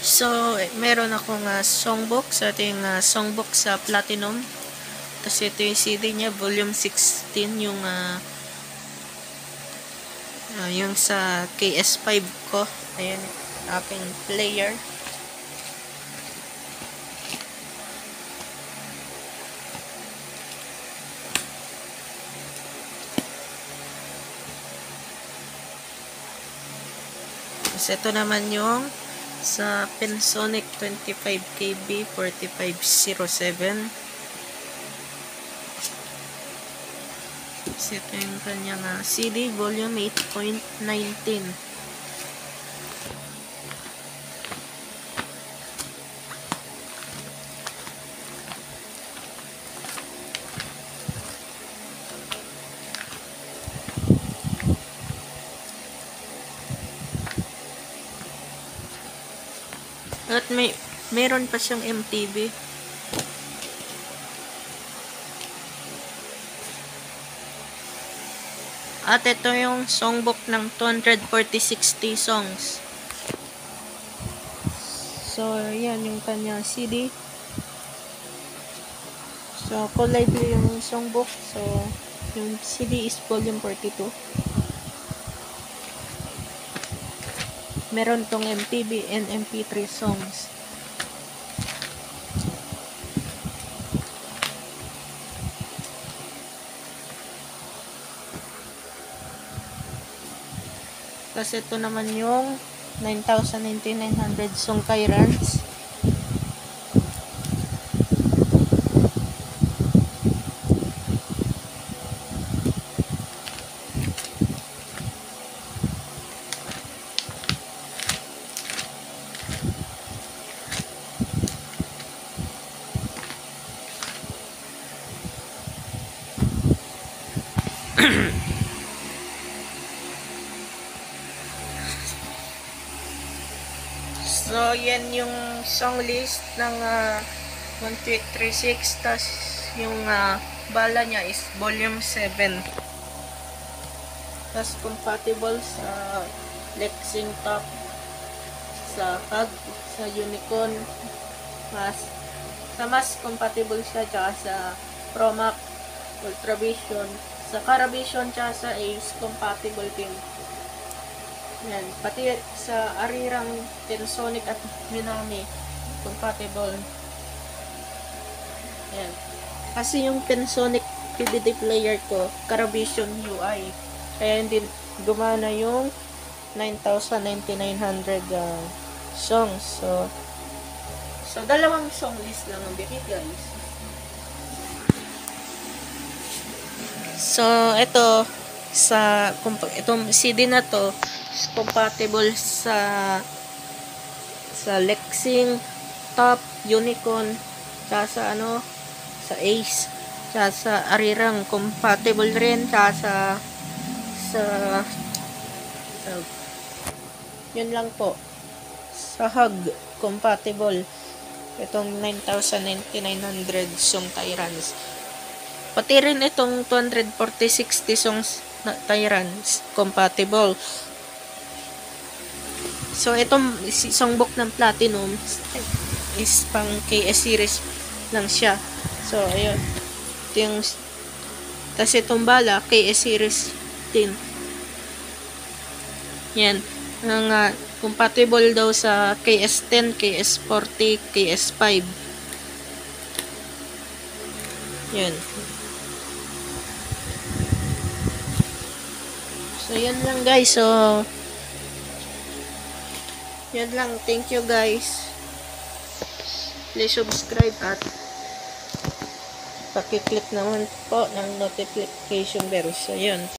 So, meron akong songbook sa ating songbook sa Platinum. Tapos ito yung CD niya, volume 16, yung sa KS5 ko. Ayan, aking player. Tapos ito naman yung sa Pensonic 25KB 4507. Tapos ito yung kanyang CD volume 8.19. At meron pa siyang MTV. At ito yung songbook ng 240-60 songs. So, yan yung kanya CD. So, collide yung songbook. So, yung CD is volume 42. Meron tong MTV and MP3 songs. Kasi ito naman yung 9,9900 song kay Rans. So, yan yung song list ng 1236. Tas yung bala niya is volume 7. Tas compatible sa Lexing Top, sa Hug, sa Unicorn. Mas compatible siya tsaka sa Promac, Ultravision. Sa Caravision tsaka sa Ace compatible din. Yan, pati sa Arirang, Pensonic at Minami compatible. Yan. Kasi yung Pensonic DVD player ko, Caravision UI. Kaya hindi gumana yung 9,9900 songs. So dalawang song list lang ang bigay, guys. So, itong CD na to is compatible sa Lexing Top, Unicorn, sa Ace, sa Arirang compatible rin, sa yun lang po. Sa Hug compatible itong 9,9900 song Tyrants. Pati rin itong 240-60 songs na Tyrants compatible. So, itong songbook ng Platinum is pang KS series lang siya. So, ayun. Tapos itong bala, KS series din. Yan. Compatible daw sa KS10, KS40, KS5. Yan. So, yan lang, guys. So, yan lang. Thank you, guys. Please subscribe at pakiclick naman po ng notification bell. So, yun.